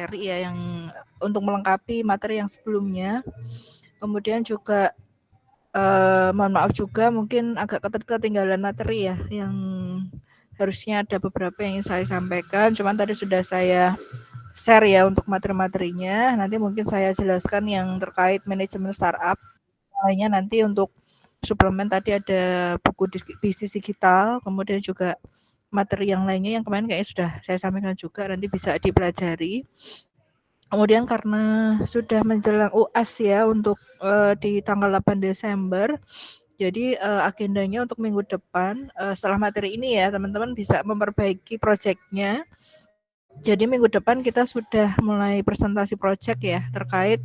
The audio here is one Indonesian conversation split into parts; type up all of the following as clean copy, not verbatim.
materi ya yang untuk melengkapi materi yang sebelumnya. Kemudian juga mohon maaf juga mungkin agak ketinggalan materi ya yang harusnya ada beberapa yang ingin saya sampaikan, cuman tadi sudah saya share ya untuk materi-materinya. Nanti mungkin saya jelaskan yang terkait manajemen startup. Lainnya nanti untuk suplemen tadi ada buku bisnis digital, kemudian juga materi yang lainnya yang kemarin kayaknya sudah saya sampaikan juga, nanti bisa dipelajari. Kemudian karena sudah menjelang UAS ya untuk di tanggal 8 Desember, jadi agendanya untuk minggu depan setelah materi ini ya teman-teman bisa memperbaiki proyeknya. Jadi minggu depan kita sudah mulai presentasi proyek ya terkait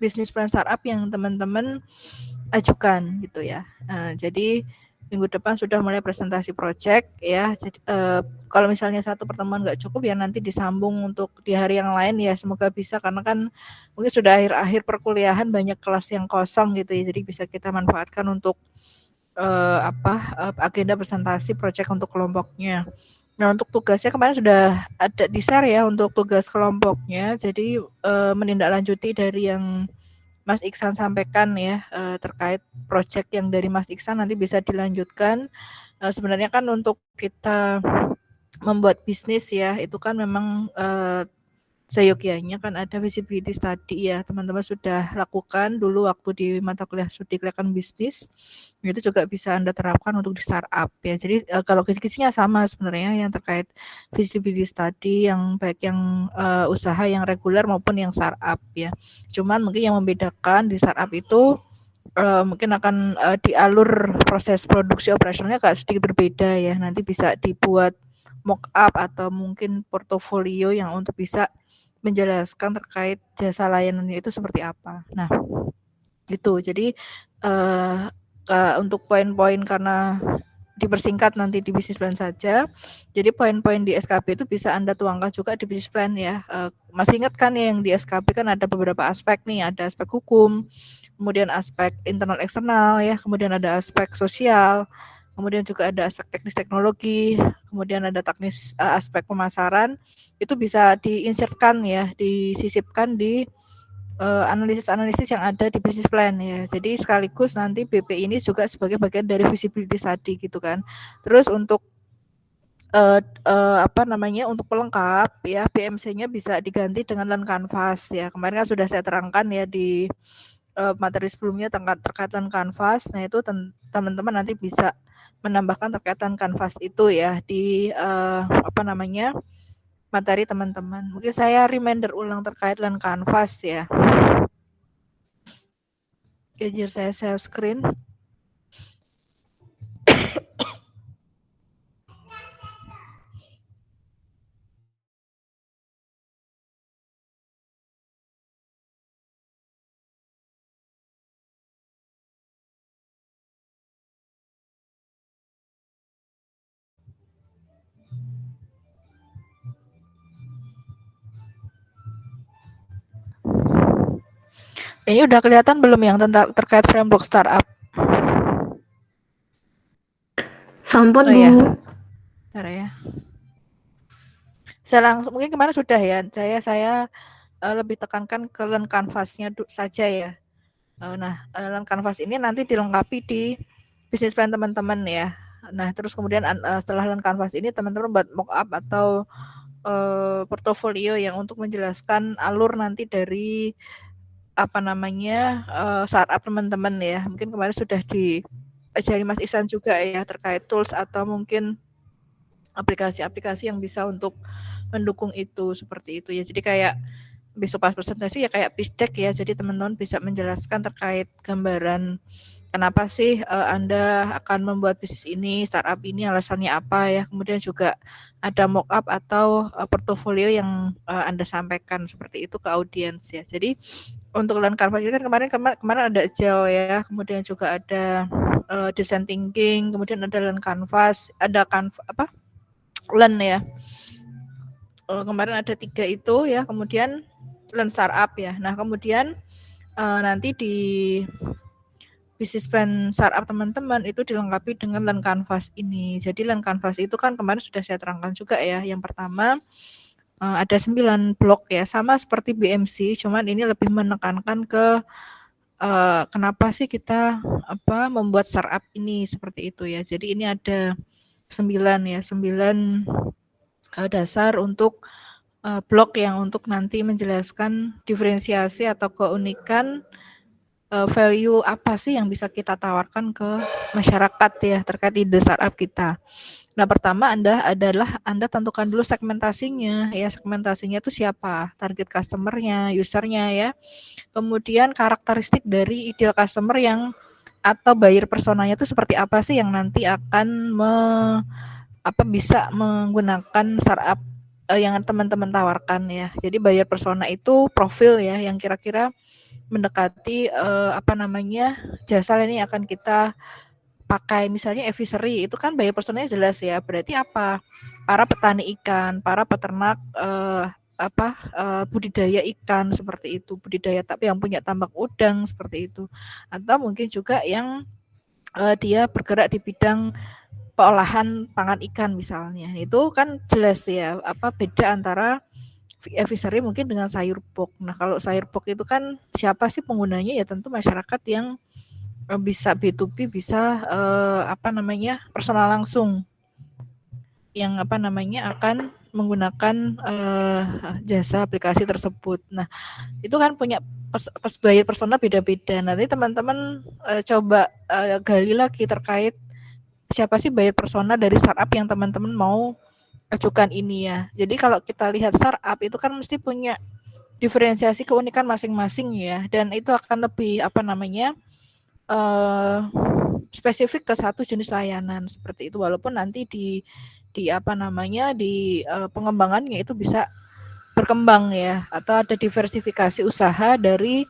bisnis plan startup yang teman-teman ajukan gitu ya. Jadi minggu depan sudah mulai presentasi project ya. Jadi, kalau misalnya satu pertemuan nggak cukup ya nanti disambung untuk di hari yang lain ya. Semoga bisa karena kan mungkin sudah akhir-akhir perkuliahan banyak kelas yang kosong gitu ya. Jadi bisa kita manfaatkan untuk agenda presentasi project untuk kelompoknya. Nah untuk tugasnya kemarin sudah ada di share ya untuk tugas kelompoknya. Jadi menindaklanjuti dari yang Mas Iksan sampaikan ya terkait proyek yang dari Mas Iksan nanti bisa dilanjutkan. Sebenarnya kan untuk kita membuat bisnis ya itu kan memang seyogyanya kan ada visibility study ya teman-teman sudah lakukan dulu waktu di mata kuliah studi kelihatan bisnis itu juga bisa Anda terapkan untuk di startup ya. Jadi kalau kisi-kisinya sama sebenarnya yang terkait visibility study yang baik yang usaha yang reguler maupun yang startup ya. Cuman mungkin yang membedakan di startup itu mungkin akan di alur proses produksi operasionalnya agak sedikit berbeda ya. Nanti bisa dibuat mock up atau mungkin portofolio yang untuk bisa menjelaskan terkait jasa layanannya itu seperti apa. Nah, itu. Jadi untuk poin-poin karena dipersingkat nanti di bisnis plan saja. Jadi poin-poin di SKP itu bisa Anda tuangkan juga di bisnis plan ya. Masih ingat kan yang di SKP kan ada beberapa aspek nih, ada aspek hukum, kemudian aspek internal eksternal ya, kemudian ada aspek sosial, kemudian juga ada aspek teknis teknologi, kemudian ada teknis aspek pemasaran. Itu bisa diinsertkan ya, disisipkan di analisis-analisis yang ada di bisnis plan ya. Jadi sekaligus nanti BP ini juga sebagai bagian dari visibility study gitu kan. Terus untuk untuk pelengkap ya PMC-nya bisa diganti dengan land canvas ya. Kemarin kan sudah saya terangkan ya di materi sebelumnya terkait land canvas. Nah, itu teman-teman nanti bisa menambahkan terkait land canvas itu ya di materi teman-teman. Mungkin saya reminder ulang terkait land canvas ya. Kejar saya share screen. Ini udah kelihatan belum yang tentang terkait framework startup? Sampun, Bu. Ya. Bentar ya. Saya langsung mungkin kemarin sudah ya. Saya lebih tekankan ke land canvas-nya saja ya. Nah, land canvas ini nanti dilengkapi di bisnis plan teman-teman ya. Nah, terus kemudian setelah land canvas ini teman-teman buat mock up atau portofolio yang untuk menjelaskan alur nanti dari startup teman-teman ya. Mungkin kemarin sudah diajari Mas Ihsan juga ya terkait tools atau mungkin aplikasi-aplikasi yang bisa untuk mendukung itu seperti itu ya. Jadi kayak besok pas presentasi ya kayak pitch deck ya. Jadi teman-teman bisa menjelaskan terkait gambaran kenapa sih Anda akan membuat bisnis ini, startup ini alasannya apa ya. Kemudian juga ada mock up atau portofolio yang Anda sampaikan seperti itu ke audiens ya. Jadi untuk land canvas ini kan kemarin ada agile ya, kemudian juga ada design thinking, kemudian ada land canvas, ada land ya. Kemarin ada 3 itu ya, kemudian land startup ya. Nah, kemudian nanti di bisnis plan startup teman-teman itu dilengkapi dengan land canvas ini. Jadi land canvas itu kan kemarin sudah saya terangkan juga ya. Yang pertama ada 9 blok ya, sama seperti BMC, cuman ini lebih menekankan ke kenapa sih kita membuat startup ini seperti itu ya. Jadi ini ada 9 ya, 9 dasar untuk blok yang untuk nanti menjelaskan diferensiasi atau keunikan value apa sih yang bisa kita tawarkan ke masyarakat ya terkait ide startup kita. Nah, pertama Anda tentukan dulu segmentasinya ya. Segmentasinya itu siapa? Target customer-nya, user-nya ya. Kemudian karakteristik dari ideal customer yang atau buyer personanya itu seperti apa sih yang nanti akan bisa menggunakan startup yang teman-teman tawarkan ya. Jadi buyer persona itu profil ya yang kira-kira mendekati jasa ini akan kita pakai. Misalnya aviary itu kan buyer personanya jelas ya, berarti apa? Para petani ikan, para peternak budidaya ikan seperti itu, budidaya tapi yang punya tambak udang seperti itu, atau mungkin juga yang dia bergerak di bidang pengolahan pangan ikan misalnya. Itu kan jelas ya beda antara aviary mungkin dengan sayur pok. Nah, kalau sayur pok itu kan siapa sih penggunanya? Ya tentu masyarakat yang bisa B2B, bisa personal langsung yang akan menggunakan jasa aplikasi tersebut. Nah, itu kan punya buyer persona beda-beda. Nanti teman-teman coba gali lagi terkait siapa sih buyer persona dari startup yang teman-teman mau ajukan ini ya. Jadi kalau kita lihat startup itu kan mesti punya diferensiasi keunikan masing-masing ya, dan itu akan lebih spesifik ke satu jenis layanan seperti itu. Walaupun nanti di pengembangannya itu bisa berkembang ya, atau ada diversifikasi usaha dari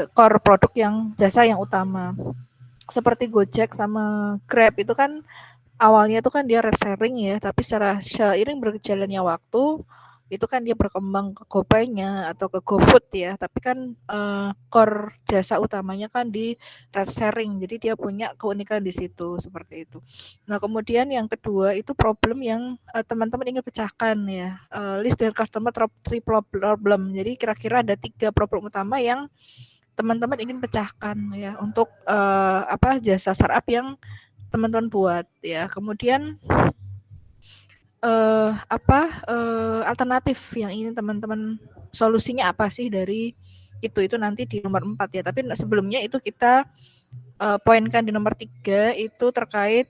core produk yang jasa yang utama. Seperti Gojek sama Grab itu kan awalnya itu kan dia ride sharing ya, tapi secara seiring berjalannya waktu itu kan dia berkembang ke GoPay-nya atau ke GoFood ya, tapi kan core jasa utamanya kan di ride sharing, jadi dia punya keunikan di situ seperti itu. Nah, kemudian yang kedua itu problem yang teman-teman ingin pecahkan ya, list their customer top 3 problem. Jadi kira-kira ada 3 problem utama yang teman-teman ingin pecahkan ya untuk jasa startup yang teman-teman buat ya. Kemudian alternatif yang ingin teman-teman solusinya apa sih dari itu nanti di nomor 4 ya. Tapi sebelumnya itu kita poinkan di nomor 3 itu terkait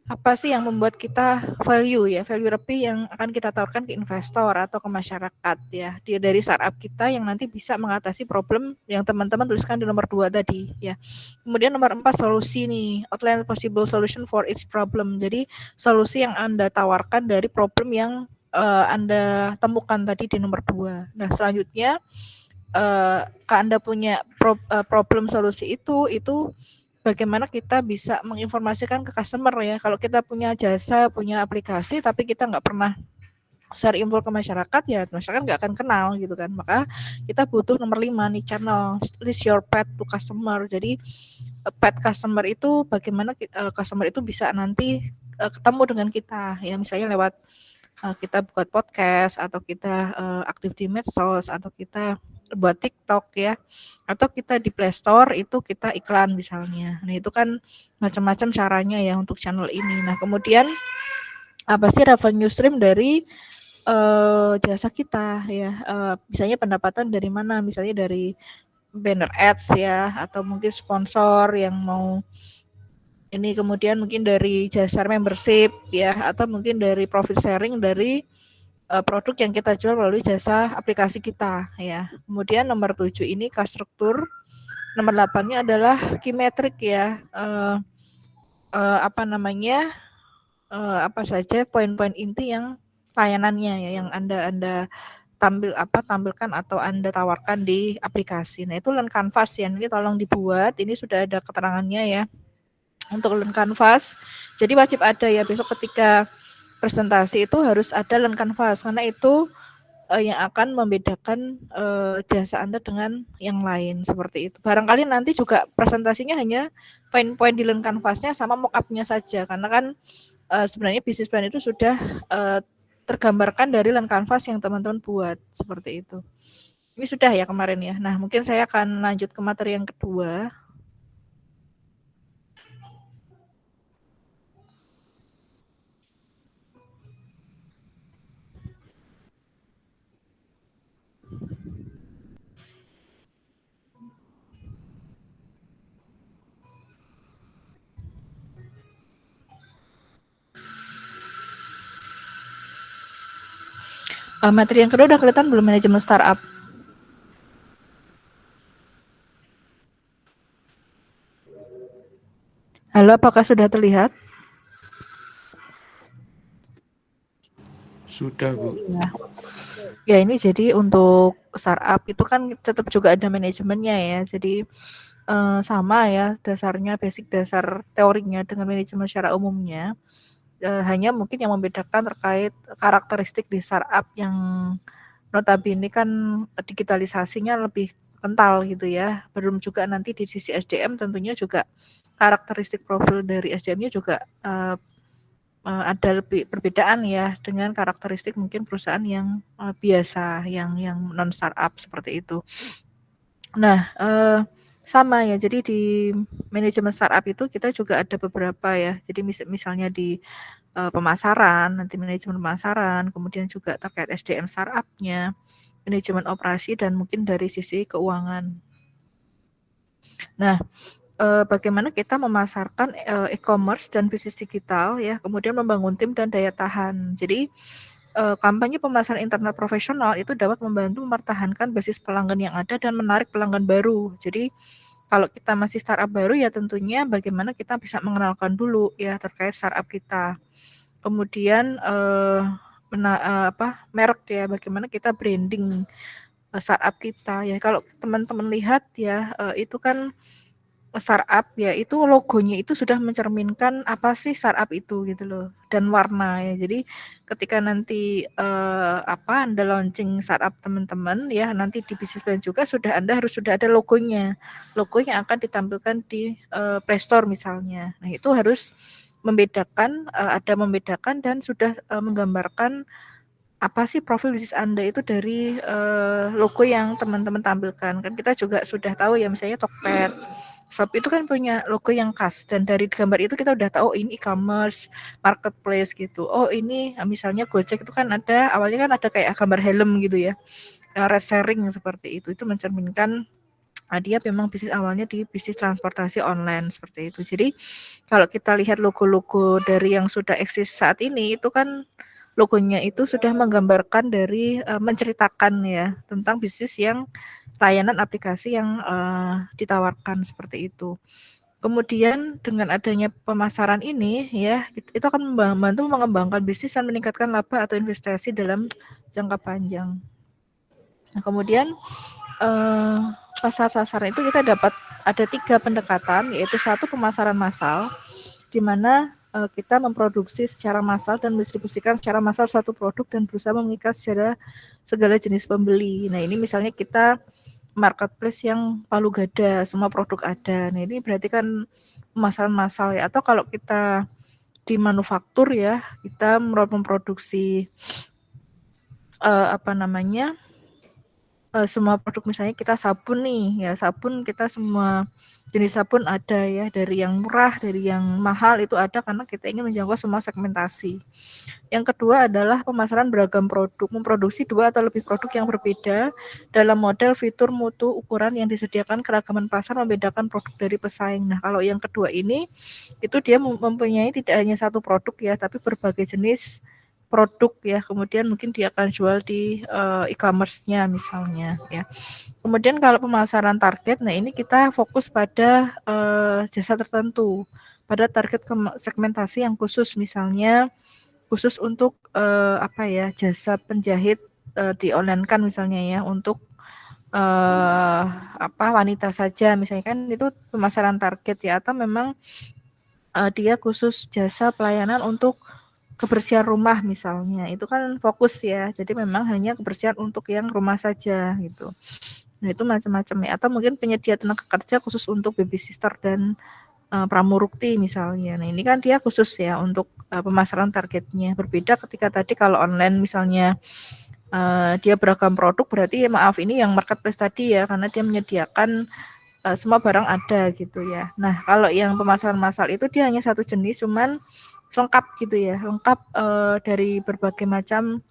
apa sih yang membuat kita value lebih yang akan kita tawarkan ke investor atau ke masyarakat ya. Dia dari startup kita yang nanti bisa mengatasi problem yang teman-teman tuliskan di nomor 2 tadi ya. Kemudian nomor 4 solusi nih, outline possible solution for each problem. Jadi solusi yang Anda tawarkan dari problem yang Anda temukan tadi di nomor 2. Nah, selanjutnya Anda punya problem solusi itu bagaimana kita bisa menginformasikan ke customer ya. Kalau kita punya jasa, punya aplikasi, tapi kita nggak pernah share info ke masyarakat, ya masyarakat nggak akan kenal gitu kan. Maka kita butuh nomor 5 nih, channel list your path to customer. Jadi path customer itu bagaimana customer itu bisa nanti ketemu dengan kita ya, misalnya lewat kita buat podcast, atau kita aktif di medsos, atau kita buat TikTok ya, atau kita di Play Store itu kita iklan misalnya. Nah, itu kan macam-macam caranya ya untuk channel ini. Nah, kemudian apa sih revenue stream dari jasa kita ya, misalnya pendapatan dari mana, misalnya dari banner ads ya, atau mungkin sponsor yang mau ini, kemudian mungkin dari jasa membership ya, atau mungkin dari profit sharing dari produk yang kita jual melalui jasa aplikasi kita ya. Kemudian nomor 7 ini cost structure. Nomor 8-nya adalah key metric ya. Apa saja poin-poin inti yang layanannya ya, yang Anda tampilkan atau Anda tawarkan di aplikasi. Nah, itu learn canvas ya. Nanti tolong dibuat. Ini sudah ada keterangannya ya. Untuk learn canvas. Jadi wajib ada ya, besok ketika presentasi itu harus ada learn canvas, karena itu yang akan membedakan jasa Anda dengan yang lain seperti itu. Barangkali nanti juga presentasinya hanya poin-poin di learn canvas-nya sama mock up-nya saja, karena kan sebenarnya bisnis plan itu sudah tergambarkan dari land canvas yang teman-teman buat seperti itu. Ini sudah ya kemarin ya. Nah, mungkin saya akan lanjut ke materi yang kedua. Materi yang kedua udah kelihatan belum, manajemen startup? Halo, apakah sudah terlihat? Sudah, Bu. Ya, ini jadi untuk startup itu kan tetap juga ada manajemennya ya. Jadi sama ya dasarnya, basic dasar teorinya dengan manajemen secara umumnya. Hanya mungkin yang membedakan terkait karakteristik di startup yang notabene kan digitalisasinya lebih kental gitu ya. Belum juga nanti di sisi SDM tentunya juga karakteristik profil dari SDM-nya juga ada lebih perbedaan ya dengan karakteristik mungkin perusahaan yang biasa, yang non startup seperti itu. Nah, sama ya. Jadi di manajemen startup itu kita juga ada beberapa ya. Jadi misalnya di pemasaran, nanti manajemen pemasaran, kemudian juga terkait SDM startup-nya, manajemen operasi, dan mungkin dari sisi keuangan. Nah, bagaimana kita memasarkan e-commerce dan bisnis digital ya, kemudian membangun tim dan daya tahan. Jadi kampanye pemasaran internet profesional itu dapat membantu mempertahankan basis pelanggan yang ada dan menarik pelanggan baru. Jadi kalau kita masih startup baru ya tentunya bagaimana kita bisa mengenalkan dulu ya terkait startup kita. Kemudian merek ya, bagaimana kita branding startup kita ya. Kalau teman-teman lihat ya itu kan startup ya, itu logonya itu sudah mencerminkan apa sih startup itu gitu loh, dan warna ya. Jadi ketika nanti Anda launching startup teman-teman ya, nanti di bisnis plan juga Anda harus sudah ada logonya. Logo yang akan ditampilkan di Play Store misalnya. Nah, itu harus membedakan, ada membedakan dan sudah menggambarkan apa sih profil bisnis Anda itu dari logo yang teman-teman tampilkan. Kan kita juga sudah tahu ya, misalnya Tokped, Shopee itu kan punya logo yang khas, dan dari gambar itu kita udah tahu ini e-commerce, marketplace gitu. Oh, ini misalnya Gojek itu kan ada awalnya kan ada kayak gambar helm gitu ya. Red sharing seperti itu mencerminkan dia memang bisnis awalnya di bisnis transportasi online seperti itu. Jadi kalau kita lihat logo-logo dari yang sudah eksis saat ini itu kan logonya itu sudah menggambarkan dari menceritakan ya tentang bisnis yang layanan aplikasi yang ditawarkan seperti itu. Kemudian dengan adanya pemasaran ini ya, itu akan membantu mengembangkan bisnis dan meningkatkan laba atau investasi dalam jangka panjang. Nah, kemudian pasar sasaran itu kita dapat ada 3 pendekatan, yaitu 1 pemasaran massal, di mana kita memproduksi secara massal dan mendistribusikan secara massal suatu produk dan berusaha mengikat segala jenis pembeli. Nah, ini misalnya kita marketplace yang palu gada, semua produk ada. Nah, ini berarti kan pemasaran massal ya. Atau kalau kita di manufaktur ya, kita memproduksi semua produk, misalnya kita sabun nih ya, sabun kita semua jenis sabun ada ya, dari yang murah, dari yang mahal itu ada, karena kita ingin menjangkau semua segmentasi. Yang kedua adalah pemasaran beragam produk, memproduksi 2 atau lebih produk yang berbeda dalam model, fitur, mutu, ukuran yang disediakan keragaman pasar membedakan produk dari pesaing. Nah, kalau yang kedua ini itu dia mempunyai tidak hanya 1 produk ya, tapi berbagai jenis produk ya, kemudian mungkin dia akan jual di e-commerce-nya misalnya ya. Kemudian kalau pemasaran target, nah ini kita fokus pada jasa tertentu, pada target segmentasi yang khusus, misalnya khusus untuk jasa penjahit di-online-kan misalnya ya, untuk wanita saja misalnya, kan itu pemasaran target ya. Atau memang dia khusus jasa pelayanan untuk kebersihan rumah misalnya, itu kan fokus ya, jadi memang hanya kebersihan untuk yang rumah saja gitu. Nah, itu macam-macam ya. Atau mungkin penyedia tenaga kerja khusus untuk babysitter dan Pramurukti misalnya. Nah, ini kan dia khusus ya untuk pemasaran targetnya. Berbeda ketika tadi kalau online misalnya dia beragam produk, berarti maaf ini yang marketplace tadi ya, karena dia menyediakan semua barang ada gitu ya. Nah, kalau yang pemasaran massal itu dia hanya satu jenis, cuman lengkap gitu ya, lengkap dari berbagai macam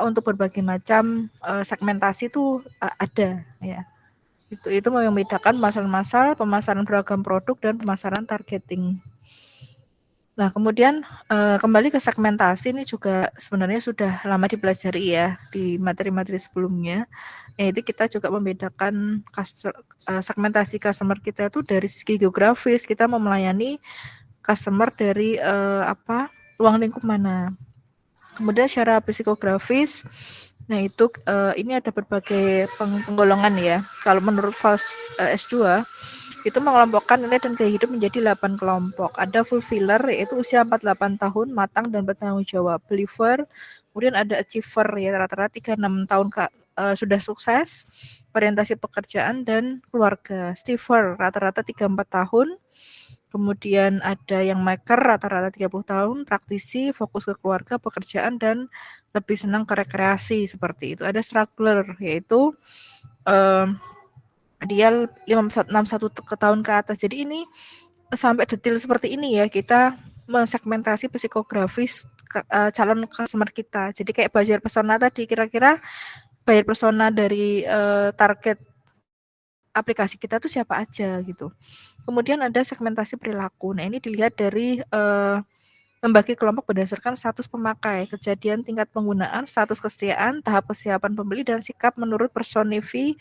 untuk berbagai macam segmentasi itu ada ya. Itu membedakan pemasaran massal, pemasaran beragam produk, dan pemasaran targeting. Nah, kemudian kembali ke segmentasi ini juga sebenarnya sudah lama dipelajari ya di materi-materi sebelumnya. Yaitu kita juga membedakan segmentasi customer kita itu dari segi geografis, kita mau melayani customer dari ruang lingkup mana. Kemudian secara psikografis, nah itu ini ada berbagai penggolongan ya. Kalau menurut FAS S2 itu mengelompokkan nilai dan gaya hidup menjadi 8 kelompok. Ada fulfiller yaitu usia 48 tahun, matang dan bertanggung jawab. Believer, kemudian ada achiever ya rata-rata 36 tahun sudah sukses, orientasi pekerjaan dan keluarga. Stiver rata-rata 34 tahun. Kemudian ada yang maker rata-rata 30 tahun, praktisi, fokus ke keluarga, pekerjaan, dan lebih senang ke rekreasi seperti itu. Ada struggler yaitu dia 61 tahun ke atas. Jadi ini sampai detail seperti ini ya, kita mensegmentasi psikografis calon customer kita. Jadi kayak buyer persona tadi, kira-kira buyer persona dari target aplikasi kita tuh siapa aja gitu. Kemudian ada segmentasi perilaku. Nah, ini dilihat dari membagi kelompok berdasarkan status pemakai, kejadian tingkat penggunaan, status kesetiaan, tahap kesiapan pembeli, dan sikap menurut personifi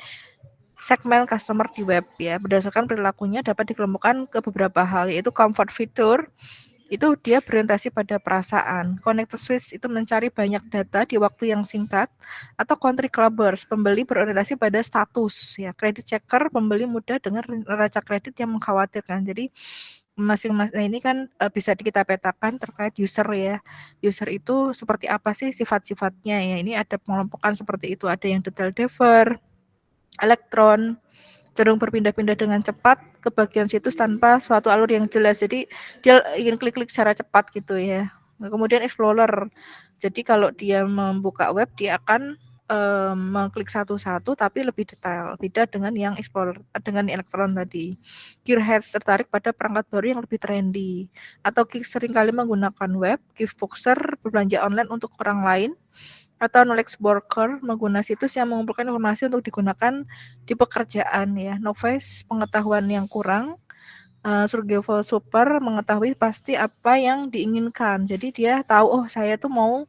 segmen customer di web ya. Berdasarkan perilakunya dapat dikelompokkan ke beberapa hal, yaitu comfort fitur, itu dia berorientasi pada perasaan. Connected Swiss itu mencari banyak data di waktu yang singkat. Atau country clubbers, pembeli berorientasi pada status ya. Credit checker, pembeli muda dengan neraca kredit yang mengkhawatirkan. Jadi masing-masing ini kan bisa kita petakan terkait user ya. User itu seperti apa sih sifat-sifatnya ya. Ini ada pengelompokan seperti itu. Ada yang detail diver, elektron, cenderung berpindah-pindah dengan cepat ke bagian situs tanpa suatu alur yang jelas. Jadi dia ingin klik-klik secara cepat gitu ya. Nah, kemudian explorer. Jadi kalau dia membuka web, dia akan mengklik satu-satu tapi lebih detail. Beda dengan yang explorer, dengan elektron tadi. Gearheads tertarik pada perangkat baru yang lebih trendy. Atau geek seringkali menggunakan web. Giftboxer berbelanja online untuk orang lain. Atau knowledge worker menggunakan situs yang mengumpulkan informasi untuk digunakan di pekerjaan ya. Novice pengetahuan yang kurang. Survival super mengetahui pasti apa yang diinginkan. Jadi dia tahu oh saya tuh mau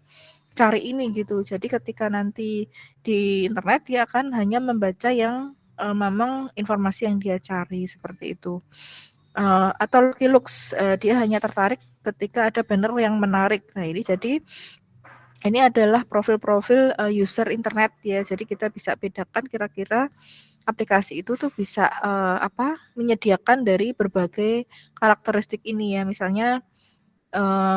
cari ini gitu. Jadi ketika nanti di internet dia akan hanya membaca yang memang informasi yang dia cari seperti itu. Atau Lucky Looks dia hanya tertarik ketika ada banner yang menarik. Nah ini jadi ini adalah profil-profil user internet ya. Jadi kita bisa bedakan kira-kira aplikasi itu tuh bisa menyediakan dari berbagai karakteristik ini ya. Misalnya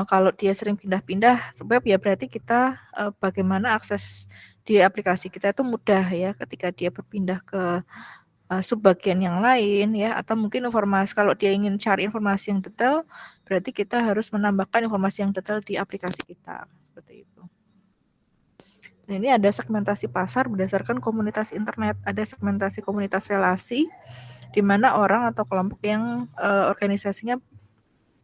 kalau dia sering pindah-pindah web ya berarti kita bagaimana akses di aplikasi kita itu mudah ya ketika dia berpindah ke subbagian yang lain ya, atau mungkin informasi kalau dia ingin cari informasi yang detail berarti kita harus menambahkan informasi yang detail di aplikasi kita seperti itu. Nah, ini ada segmentasi pasar berdasarkan komunitas internet, ada segmentasi komunitas relasi di mana orang atau kelompok yang organisasinya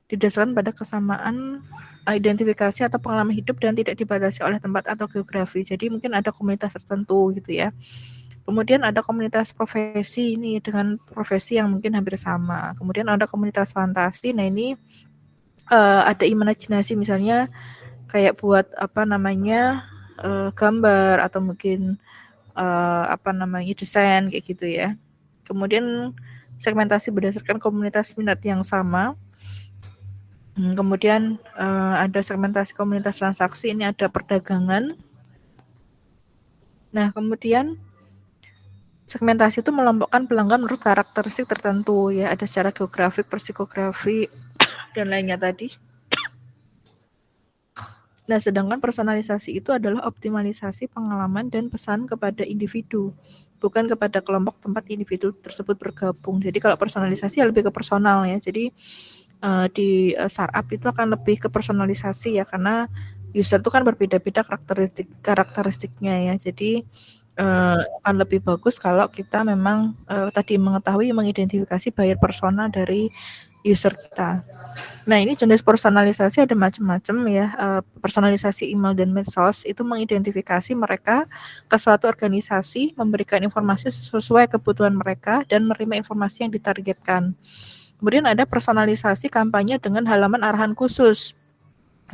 didasarkan pada kesamaan identifikasi atau pengalaman hidup dan tidak dibatasi oleh tempat atau geografi. Jadi mungkin ada komunitas tertentu gitu ya. Kemudian ada komunitas profesi ini dengan profesi yang mungkin hampir sama. Kemudian ada komunitas fantasi. Nah ini ada imajinasi misalnya kayak buat gambar atau mungkin desain kayak gitu ya. Kemudian segmentasi berdasarkan komunitas minat yang sama. Kemudian ada segmentasi komunitas transaksi, ini ada perdagangan. Nah, kemudian segmentasi itu melompokkan pelanggan menurut karakteristik tertentu ya, ada secara geografik, psikografi dan lainnya tadi. Nah, sedangkan personalisasi itu adalah optimalisasi pengalaman dan pesan kepada individu, bukan kepada kelompok tempat individu tersebut bergabung. Jadi kalau personalisasi ya lebih ke personal ya. Jadi di startup itu akan lebih ke personalisasi ya, karena user itu kan berbeda-beda karakteristiknya ya. Jadi akan lebih bagus kalau kita memang tadi mengetahui mengidentifikasi buyer persona dari user kita. Nah, ini jenis personalisasi ada macam-macam ya. Personalisasi email dan medsos itu mengidentifikasi mereka ke suatu organisasi, memberikan informasi sesuai kebutuhan mereka, dan menerima informasi yang ditargetkan. Kemudian ada personalisasi kampanye dengan halaman arahan khusus.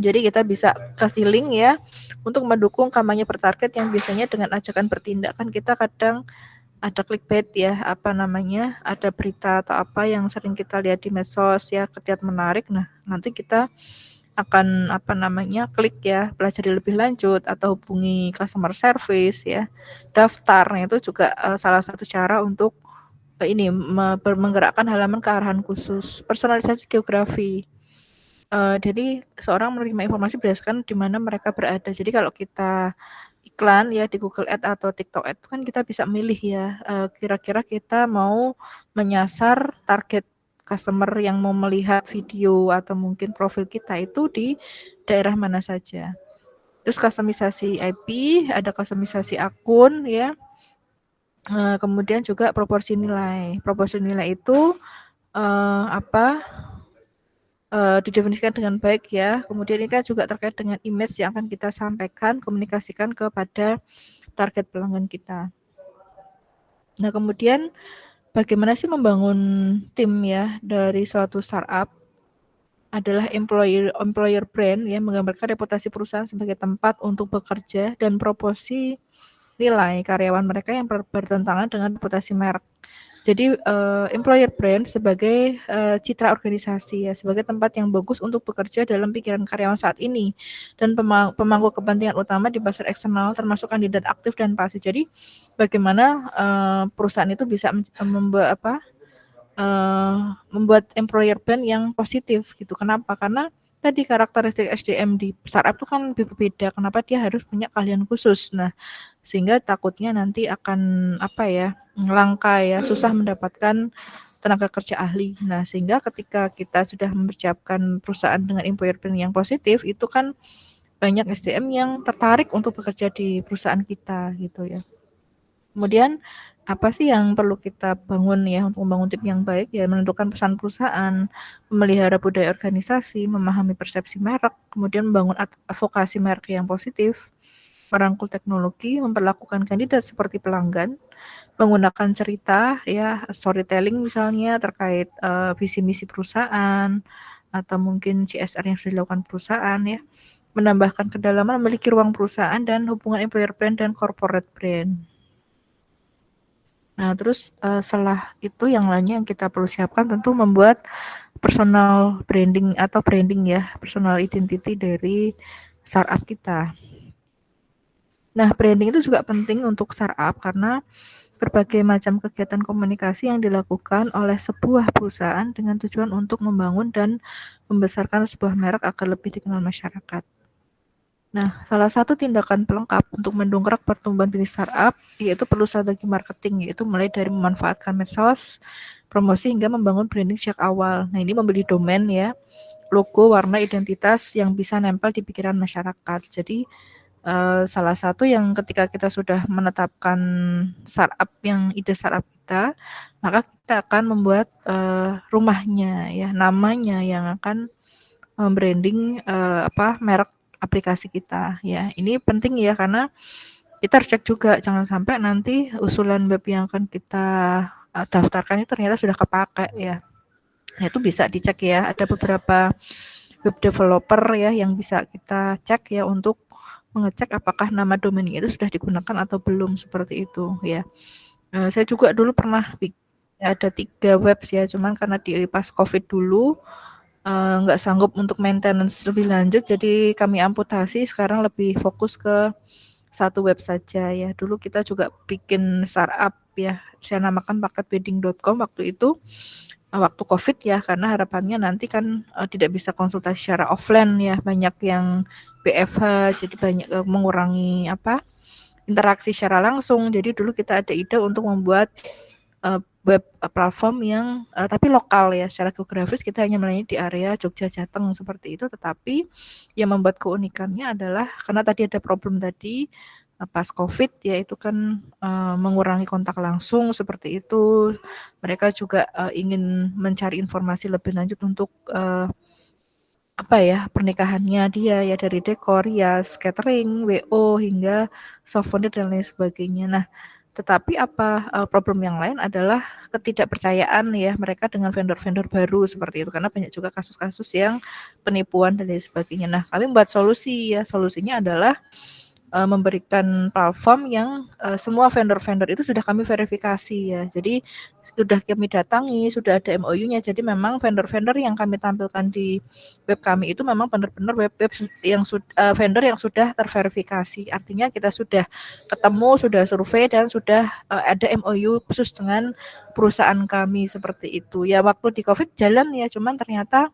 Jadi kita bisa kasih link ya untuk mendukung kampanye bertarget yang biasanya dengan ajakan bertindak. Kan kita kadang ada clickbait ya, ada berita atau apa yang sering kita lihat di medsos ya, terlihat menarik. Nah, nanti kita akan klik ya, pelajari lebih lanjut atau hubungi customer service ya, daftar. Nah, itu juga salah satu cara untuk ini menggerakkan halaman ke arahan khusus. Personalisasi geografi. Jadi seorang menerima informasi berdasarkan di mana mereka berada. Jadi kalau kita iklan ya di Google Ads atau TikTok Ads kan kita bisa milih ya, kira-kira kita mau menyasar target customer yang mau melihat video atau mungkin profil kita itu di daerah mana saja. Terus kustomisasi IP, ada kustomisasi akun ya. Kemudian juga proporsi nilai. Proporsi nilai itu didefinisikan dengan baik ya. Kemudian ini kan juga terkait dengan image yang akan kita sampaikan, komunikasikan kepada target pelanggan kita. Nah, kemudian bagaimana sih membangun tim ya dari suatu startup? Adalah employer brand ya, menggambarkan reputasi perusahaan sebagai tempat untuk bekerja dan proporsi nilai karyawan mereka yang bertentangan dengan reputasi merek. Jadi employer brand sebagai citra organisasi ya, sebagai tempat yang bagus untuk bekerja dalam pikiran karyawan saat ini dan pemangku kepentingan utama di pasar eksternal termasuk kandidat aktif dan pasif. Jadi bagaimana perusahaan itu bisa membuat employer brand yang positif gitu. Kenapa? Karena tadi karakteristik SDM di startup itu kan berbeda. Kenapa dia harus punya keahlian khusus? Nah, sehingga takutnya nanti akan langka ya, susah mendapatkan tenaga kerja ahli. Nah, sehingga ketika kita sudah mempersiapkan perusahaan dengan employer brand yang positif, itu kan banyak SDM yang tertarik untuk bekerja di perusahaan kita gitu ya. Kemudian apa sih yang perlu kita bangun ya untuk membangun tim yang baik ya, menentukan pesan perusahaan, memelihara budaya organisasi, memahami persepsi merek, kemudian membangun advokasi merek yang positif, merangkul teknologi, memperlakukan kandidat seperti pelanggan, menggunakan cerita ya, storytelling misalnya terkait visi misi perusahaan atau mungkin CSR yang sudah dilakukan perusahaan ya, menambahkan kedalaman memiliki ruang perusahaan dan hubungan employer brand dan corporate brand. Nah, terus setelah itu yang lainnya yang kita perlu siapkan tentu membuat personal branding atau branding ya, personal identity dari startup kita. Nah, branding itu juga penting untuk startup karena berbagai macam kegiatan komunikasi yang dilakukan oleh sebuah perusahaan dengan tujuan untuk membangun dan membesarkan sebuah merek agar lebih dikenal masyarakat. Nah, salah satu tindakan pelengkap untuk mendongkrak pertumbuhan bisnis startup yaitu perlu strategi marketing, yaitu mulai dari memanfaatkan medsos, promosi hingga membangun branding sejak awal. Nah, ini membeli domain ya, logo, warna, identitas yang bisa nempel di pikiran masyarakat. Jadi salah satu yang ketika kita sudah menetapkan startup yang ide startup kita, maka kita akan membuat rumahnya ya, namanya yang akan membranding merek aplikasi kita ya. Ini penting ya karena kita harus cek juga jangan sampai nanti usulan web yang akan kita daftarkan itu ternyata sudah kepakai ya. Nah, itu bisa dicek ya. Ada beberapa web developer ya yang bisa kita cek ya untuk mengecek apakah nama domain itu sudah digunakan atau belum, seperti itu ya. Saya juga dulu pernah ada 3 web ya, cuman karena di pas COVID dulu nggak sanggup untuk maintenance lebih lanjut, jadi kami amputasi. Sekarang lebih fokus ke 1 web saja ya. Dulu kita juga bikin startup ya, saya namakan paketwedding.com waktu itu. Waktu COVID ya, karena harapannya nanti kan tidak bisa konsultasi secara offline ya, banyak yang BFH, jadi banyak mengurangi interaksi secara langsung. Jadi dulu kita ada ide untuk membuat web platform yang tapi lokal ya, secara geografis kita hanya melayani di area Jogja, Jateng seperti itu. Tetapi yang membuat keunikannya adalah karena tadi ada problem tadi pas COVID ya, itu kan mengurangi kontak langsung seperti itu. Mereka juga ingin mencari informasi lebih lanjut untuk pernikahannya dia ya, dari dekor, hias, catering, WO hingga souvenir dan lain sebagainya. Nah, tetapi problem yang lain adalah ketidakpercayaan ya mereka dengan vendor-vendor baru seperti itu, karena banyak juga kasus-kasus yang penipuan dan lain sebagainya. Nah, kami membuat solusi ya, solusinya adalah memberikan platform yang semua vendor-vendor itu sudah kami verifikasi ya. Jadi sudah kami datangi, sudah ada MOU-nya. Jadi memang vendor-vendor yang kami tampilkan di web kami itu memang benar-benar web yang vendor yang sudah terverifikasi. Artinya kita sudah ketemu, sudah survei dan sudah ada MOU khusus dengan perusahaan kami seperti itu. Ya waktu di COVID jalan ya, cuman ternyata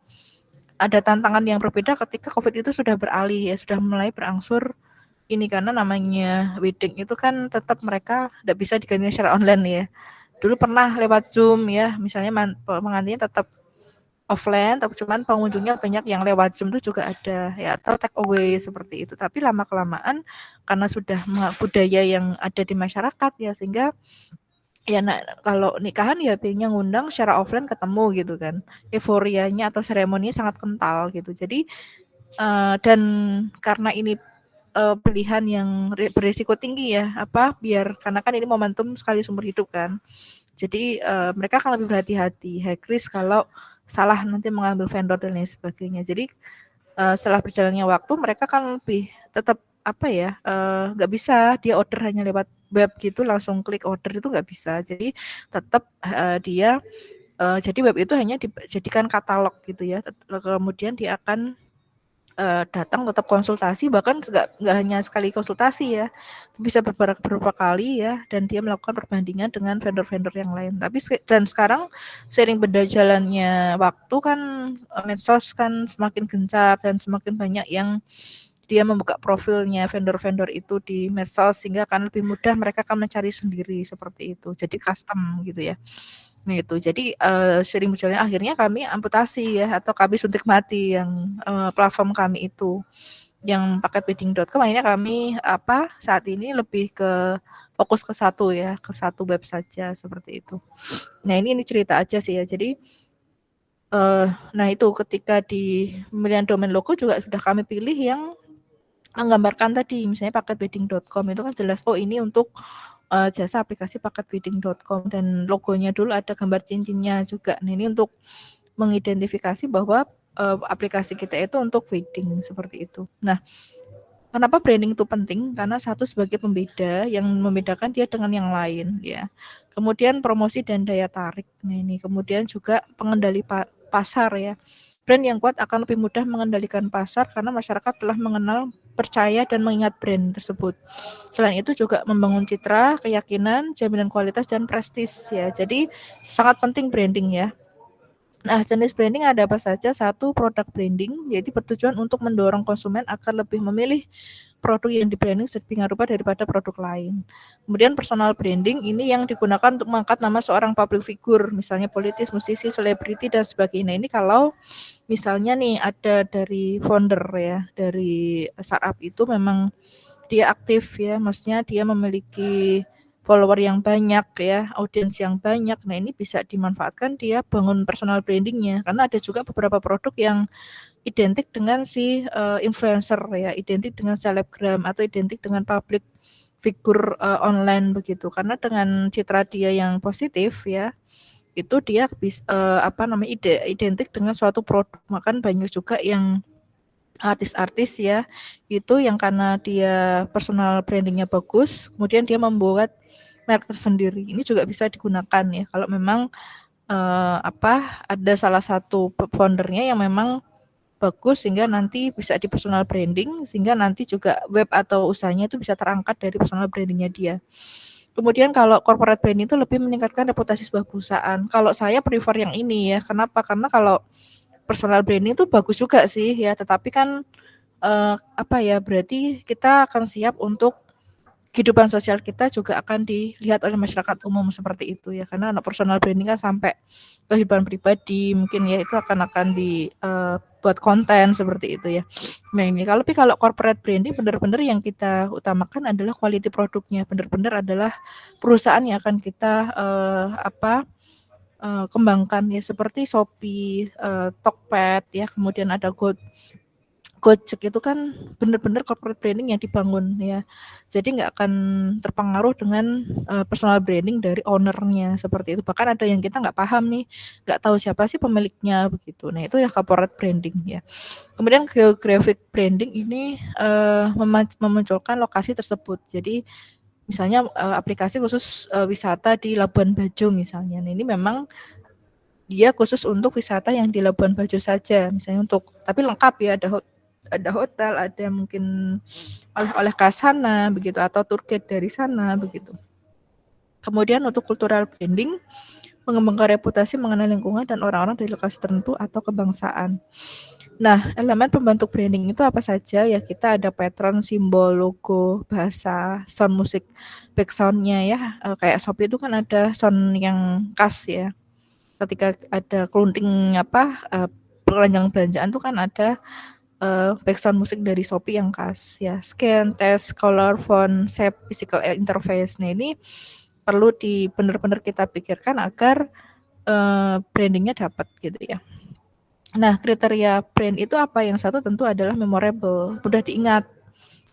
ada tantangan yang berbeda ketika COVID itu sudah beralih ya, sudah mulai berangsur ini, karena namanya wedding itu kan tetap mereka tidak bisa diganti secara online ya. Dulu pernah lewat Zoom ya, misalnya pengantinnya tetap offline, tapi cuman pengunjungnya banyak yang lewat Zoom itu juga ada ya, atau take away seperti itu. Tapi lama kelamaan karena sudah budaya yang ada di masyarakat ya, sehingga ya kalau nikahan ya pengennya ngundang secara offline ketemu gitu kan. Euforianya atau seremoninya sangat kental gitu. Jadi dan karena ini pilihan yang berisiko tinggi ya, karena kan ini momentum sekali seumur hidup kan. Jadi mereka akan lebih berhati-hati, high risk kalau salah nanti mengambil vendor dan lain sebagainya. Jadi setelah berjalannya waktu mereka kan lebih tetap nggak bisa dia order hanya lewat web gitu langsung klik order, itu nggak bisa. Jadi tetap dia jadi web itu hanya dijadikan katalog gitu ya. Kemudian dia akan datang tetap konsultasi, bahkan nggak hanya sekali konsultasi ya, bisa beberapa kali ya, dan dia melakukan perbandingan dengan vendor-vendor yang lain. Dan sekarang seiring berjalannya waktu kan medsos kan semakin gencar dan semakin banyak yang dia membuka profilnya vendor-vendor itu di medsos, sehingga akan lebih mudah mereka akan mencari sendiri seperti itu, jadi custom gitu ya. Nah itu, jadi sering berjalannya akhirnya kami amputasi ya, atau kami suntik mati yang platform kami itu, yang paketwedding.com. Akhirnya kami saat ini lebih ke fokus ke satu web saja seperti itu. Nah ini cerita aja sih ya. Jadi nah itu ketika di pemilihan domain logo juga sudah kami pilih yang menggambarkan tadi, misalnya paketwedding.com itu kan jelas ini untuk jasa aplikasi paketwedding.com, dan logonya dulu ada gambar cincinnya juga. Nah ini untuk mengidentifikasi bahwa aplikasi kita itu untuk wedding seperti itu. Nah, kenapa branding itu penting? Karena satu sebagai pembeda yang membedakan dia dengan yang lain ya. Kemudian promosi dan daya tarik. Nah ini kemudian juga pengendali pasar ya. Brand yang kuat akan lebih mudah mengendalikan pasar karena masyarakat telah mengenal, percaya, dan mengingat brand tersebut. Selain itu juga membangun citra, keyakinan, jaminan kualitas, dan prestis ya. Jadi sangat penting branding ya. Nah, jenis branding ada apa saja? Satu, produk branding, yaitu bertujuan untuk mendorong konsumen akan lebih memilih produk yang di-branding sedemikian rupa daripada produk lain. Kemudian personal branding, ini yang digunakan untuk mengangkat nama seorang public figure, misalnya politis, musisi, selebriti, dan sebagainya. Ini kalau misalnya nih ada dari founder ya, dari startup itu memang dia aktif ya, maksudnya dia memiliki follower yang banyak ya, audiens yang banyak. Nah ini bisa dimanfaatkan dia bangun personal brandingnya, karena ada juga beberapa produk yang identik dengan si influencer ya, identik dengan selebgram atau identik dengan public figure online begitu. Karena dengan citra dia yang positif ya, itu dia bisa identik dengan suatu produk. Makan banyak juga yang artis-artis ya, itu yang karena dia personal brandingnya bagus, kemudian dia membuat merek tersendiri. Ini juga bisa digunakan ya kalau memang ada salah satu foundernya yang memang bagus, sehingga nanti bisa di personal branding, sehingga nanti juga web atau usahanya itu bisa terangkat dari personal brandingnya dia. Kemudian kalau corporate branding itu lebih meningkatkan reputasi sebuah perusahaan. Kalau saya prefer yang ini ya, kenapa? Karena kalau personal branding itu bagus juga sih ya, tetapi kan berarti kita akan siap untuk kehidupan sosial kita juga akan dilihat oleh masyarakat umum seperti itu ya, karena anak personal branding kan sampai kehidupan pribadi mungkin ya, itu akan buat konten seperti itu ya. Nah ini kalau corporate branding benar-benar yang kita utamakan adalah quality produknya, benar-benar adalah perusahaan yang akan kita kembangkan ya, seperti Shopee, Tokped ya, kemudian ada Gojek itu kan benar-benar corporate branding yang dibangun ya. Jadi nggak akan terpengaruh dengan personal branding dari ownernya seperti itu. Bahkan ada yang kita nggak paham nih, nggak tahu siapa sih pemiliknya begitu. Nah itu ya corporate branding ya. Kemudian geographic branding ini memunculkan lokasi tersebut. Jadi misalnya aplikasi khusus wisata di Labuan Bajo misalnya. Nah, ini memang dia khusus untuk wisata yang di Labuan Bajo saja, misalnya tapi lengkap ya, ada hotel, ada mungkin oleh-oleh ke sana begitu, atau tour guide dari sana begitu. Kemudian untuk cultural branding, mengembangkan reputasi mengenai lingkungan dan orang-orang dari lokasi tertentu atau kebangsaan. Nah, elemen pembentuk branding itu apa saja ya? Kita ada pattern, simbol, logo, bahasa, sound musik, backsound-nya ya. Kayak Shopee itu kan ada sound yang khas ya. Ketika ada kelunting keranjang belanjaan tuh kan ada background musik dari Shopee yang khas ya. Scan, test, color, font, shape, physical interface. Nah ini perlu benar-benar kita pikirkan agar brandingnya dapat gitu ya. Nah kriteria brand itu apa? Yang satu tentu adalah memorable, mudah diingat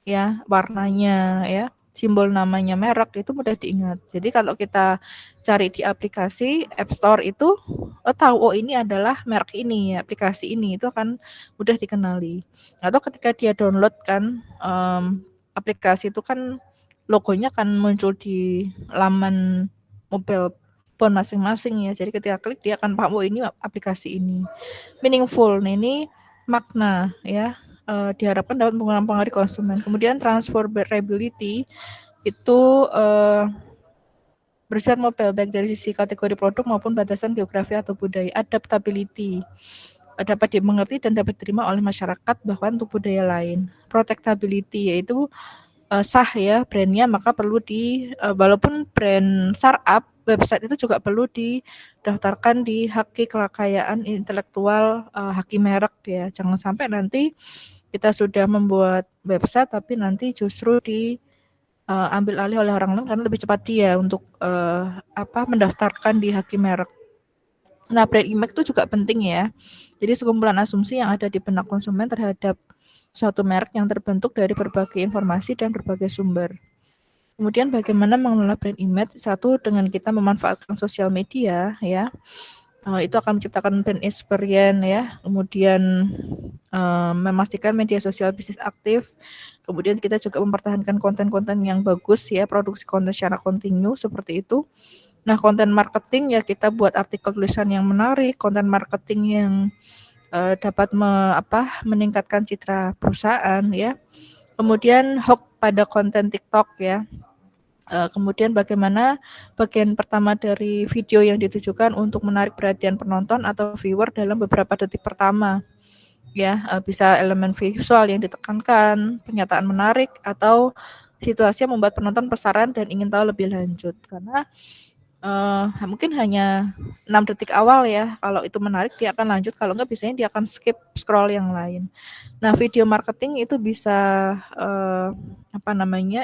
ya, warnanya ya, simbol namanya, merek itu mudah diingat. Jadi kalau kita cari di aplikasi App Store itu tahu ini adalah merek ini ya, aplikasi ini, itu akan mudah dikenali. Atau ketika dia download kan aplikasi itu kan logonya akan muncul di laman mobile phone masing-masing ya. Jadi ketika klik dia akan paham ini aplikasi ini. Meaningful. Nah ini makna ya. Diharapkan dapat mempengaruhi konsumen. Kemudian transferability itu bersifat mobile baik dari sisi kategori produk maupun batasan geografi atau budaya. Adaptability dapat dimengerti dan dapat diterima oleh masyarakat bahkan untuk budaya lain. Protectability yaitu sah ya brandnya, maka perlu walaupun brand startup, website itu juga perlu didaftarkan di haki kekayaan intelektual, haki merek ya. Jangan sampai nanti kita sudah membuat website tapi nanti justru ambil alih oleh orang lain karena lebih cepat dia untuk mendaftarkan di haki merek. Nah, brand image itu juga penting ya. Jadi sekumpulan asumsi yang ada di benak konsumen terhadap suatu merek yang terbentuk dari berbagai informasi dan berbagai sumber. Kemudian bagaimana mengelola brand image? Satu, dengan kita memanfaatkan sosial media ya. Itu akan menciptakan brand experience ya. Kemudian memastikan media sosial bisnis aktif. Kemudian kita juga mempertahankan konten-konten yang bagus ya, produksi konten secara kontinu seperti itu. Nah, konten marketing ya kita buat artikel tulisan yang menarik, konten marketing yang dapat meningkatkan citra perusahaan ya. Kemudian hook pada konten TikTok ya. Kemudian bagaimana bagian pertama dari video yang ditujukan untuk menarik perhatian penonton atau viewer dalam beberapa detik pertama. Ya, bisa elemen visual yang ditekankan, pernyataan menarik, atau situasi yang membuat penonton penasaran dan ingin tahu lebih lanjut. Karena mungkin hanya 6 detik awal ya, kalau itu menarik dia akan lanjut, kalau enggak biasanya dia akan skip scroll yang lain. Nah, video marketing itu bisa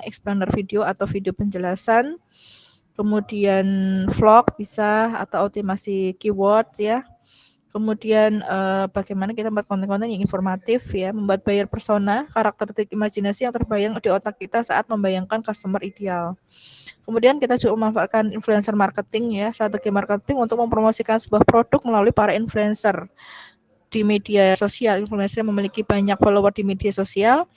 explainer video atau video penjelasan, kemudian vlog bisa, atau optimasi keyword ya. Kemudian bagaimana kita membuat konten-konten yang informatif ya, membuat buyer persona, karakteristik imajinasi yang terbayang di otak kita saat membayangkan customer ideal. Kemudian kita juga memanfaatkan influencer marketing ya, strategi marketing untuk mempromosikan sebuah produk melalui para influencer di media sosial. Influencer memiliki banyak follower di media sosial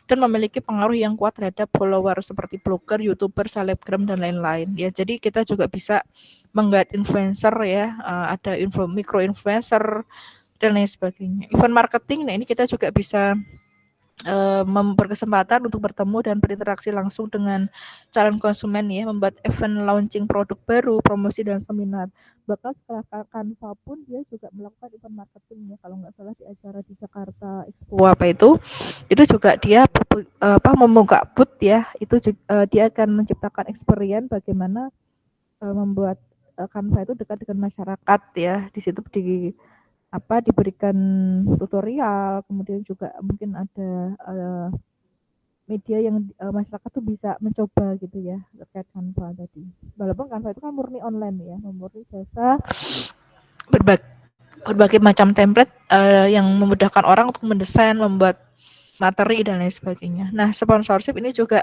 dan memiliki pengaruh yang kuat terhadap follower seperti blogger, youtuber, selebgram dan lain-lain ya. Jadi kita juga bisa menggait influencer ya, ada mikro influencer dan lain sebagainya. Event marketing, nah ini kita juga bisa berkesempatan untuk bertemu dan berinteraksi langsung dengan calon konsumen ya, membuat event launching produk baru, promosi dan seminar. Bahkan setelah Canva pun dia juga melakukan event marketing ya, kalau nggak salah di acara di Jakarta Expo apa itu juga dia membuka booth ya, itu dia akan menciptakan experience bagaimana membuat Canva itu dekat dengan masyarakat ya. Di situ diberikan tutorial, kemudian juga mungkin ada media yang masyarakat tuh bisa mencoba gitu ya terkait Canva tadi. Walaupun Canva itu kan murni online ya, murni jasa berbagai macam template yang memudahkan orang untuk mendesain, membuat materi dan lain sebagainya. Nah, sponsorship ini juga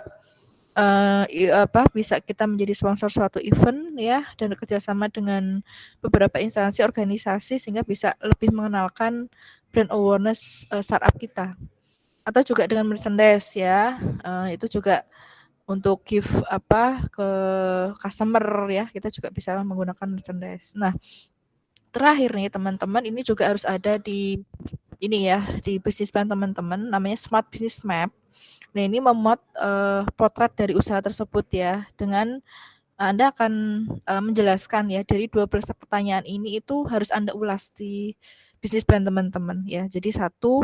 bisa kita menjadi sponsor suatu event ya, dan kerjasama dengan beberapa instansi organisasi sehingga bisa lebih mengenalkan brand awareness startup kita, atau juga dengan merchandise ya, itu juga untuk give ke customer ya, kita juga bisa menggunakan merchandise. Nah, terakhir nih teman-teman, ini juga harus ada di ini ya, di bisnis plan teman-teman, namanya Smart Business Map. Nah, ini memuat potret dari usaha tersebut ya, dengan Anda akan menjelaskan ya, dari 12 pertanyaan ini itu harus Anda ulas di bisnis plan teman-teman ya. Jadi satu,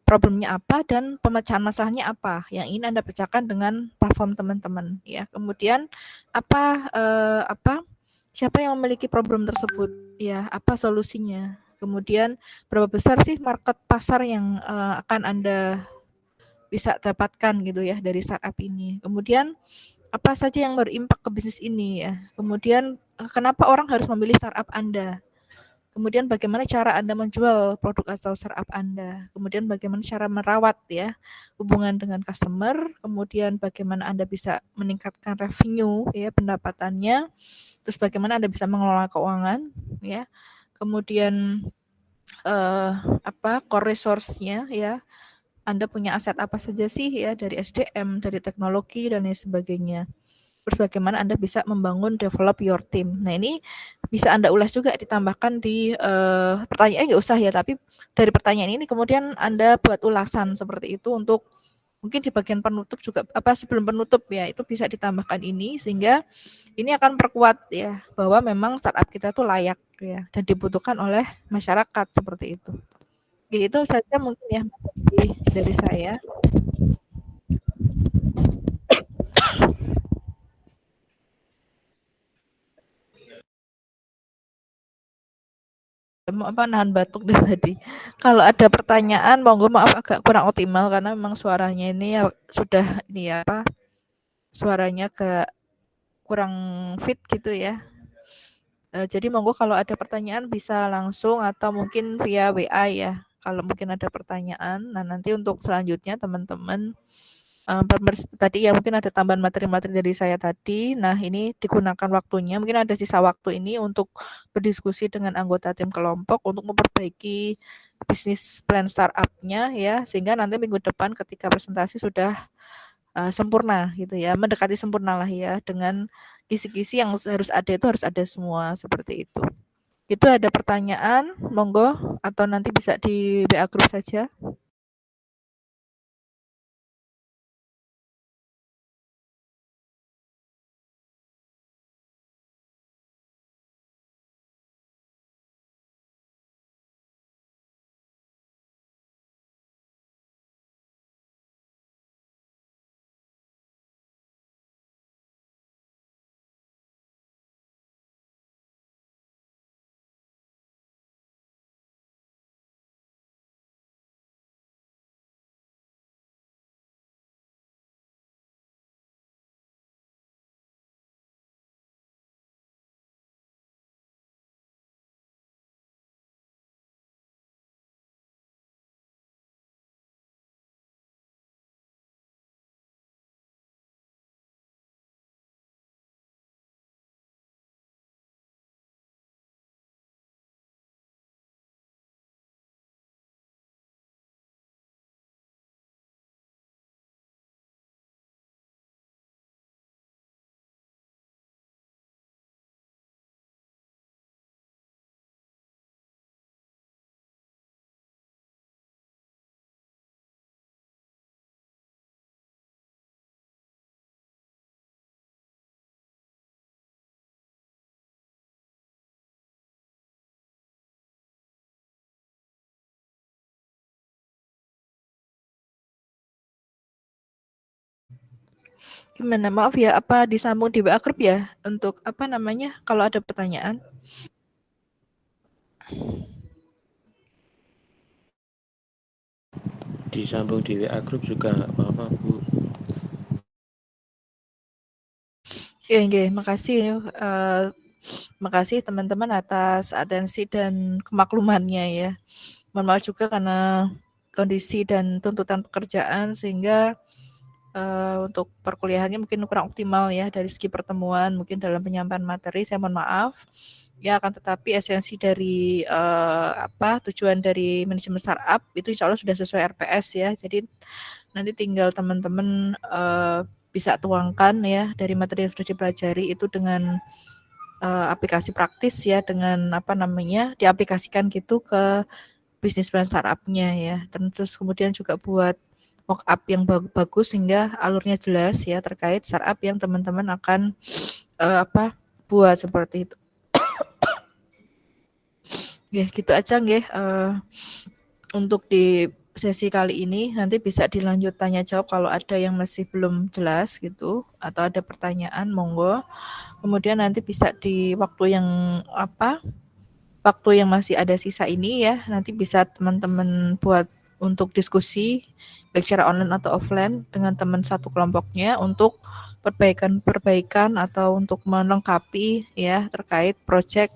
problemnya apa dan pemecahan masalahnya apa yang ingin Anda pecahkan dengan platform teman-teman ya. Kemudian siapa yang memiliki problem tersebut ya, apa solusinya. Kemudian berapa besar sih market pasar yang akan Anda bisa dapatkan gitu ya dari startup ini. Kemudian apa saja yang berimpak ke bisnis ini ya. Kemudian kenapa orang harus memilih startup Anda. Kemudian bagaimana cara Anda menjual produk atau startup Anda. Kemudian bagaimana cara merawat ya hubungan dengan customer. Kemudian bagaimana Anda bisa meningkatkan revenue ya, pendapatannya. Terus bagaimana Anda bisa mengelola keuangan ya. Kemudian core resource-nya ya. Anda punya aset apa saja sih ya, dari SDM, dari teknologi dan lain sebagainya. Terus bagaimana Anda bisa membangun develop your team. Nah, ini bisa Anda ulas juga, ditambahkan di pertanyaan, nggak usah ya, tapi dari pertanyaan ini kemudian Anda buat ulasan seperti itu untuk mungkin di bagian penutup juga, sebelum penutup ya, itu bisa ditambahkan ini, sehingga ini akan perkuat ya bahwa memang startup kita tuh layak ya dan dibutuhkan oleh masyarakat seperti itu. Jadi itu saja mungkin ya dari saya. Nahan batuk dari tadi. Kalau ada pertanyaan, monggo, maaf agak kurang optimal karena memang suaranya ini ya sudah ini ya suaranya agak kurang fit gitu ya. Jadi monggo kalau ada pertanyaan bisa langsung atau mungkin via WA ya. Kalau mungkin ada pertanyaan, nah nanti untuk selanjutnya teman-teman tadi ya mungkin ada tambahan materi-materi dari saya tadi. Nah, ini digunakan waktunya, mungkin ada sisa waktu ini untuk berdiskusi dengan anggota tim kelompok untuk memperbaiki bisnis plan startup-nya ya, sehingga nanti minggu depan ketika presentasi sudah sempurna gitu ya, mendekati sempurna lah ya, dengan kisi-kisi yang harus ada itu harus ada semua seperti itu. Itu ada pertanyaan, monggo, atau nanti bisa di WA group saja. Gimana? Maaf ya, apa disambung di WA Group ya? Untuk apa namanya? Kalau ada pertanyaan. Disambung di WA Group juga nggak apa-apa, Bu. Iya, makasih. Makasih teman-teman atas atensi dan kemaklumannya ya. Mohon maaf juga karena kondisi dan tuntutan pekerjaan sehingga untuk perkuliahannya mungkin kurang optimal ya dari segi pertemuan, mungkin dalam penyampaian materi saya mohon maaf. Ya, akan tetapi esensi dari tujuan dari manajemen startup itu insya Allah sudah sesuai RPS ya. Jadi nanti tinggal teman-teman bisa tuangkan ya dari materi yang sudah dipelajari itu dengan aplikasi praktis ya, dengan diaplikasikan gitu ke bisnis plan startupnya ya. Dan terus kemudian juga buat mock-up yang bagus sehingga alurnya jelas ya terkait startup yang teman-teman akan buat seperti itu. Ya, gitu aja nggih. Untuk di sesi kali ini nanti bisa dilanjut tanya jawab kalau ada yang masih belum jelas gitu atau ada pertanyaan monggo. Kemudian nanti bisa di waktu yang masih ada sisa ini ya, nanti bisa teman-teman buat untuk diskusi baik secara online atau offline dengan teman satu kelompoknya untuk perbaikan atau untuk melengkapi ya terkait project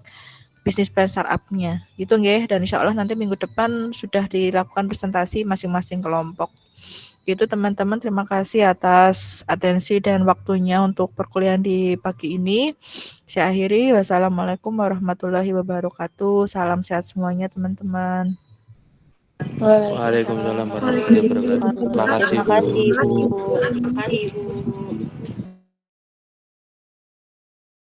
bisnis plan startup-nya. Gitu nggih, dan insya Allah nanti minggu depan sudah dilakukan presentasi masing-masing kelompok. Itu teman-teman, terima kasih atas atensi dan waktunya untuk perkuliahan di pagi ini. Saya akhiri, wassalamualaikum warahmatullahi wabarakatuh. Salam sehat semuanya teman-teman. Waalaikumsalam warahmatullahi wabarakatuh. Terima kasih, Bu. Terima kasih, Bu.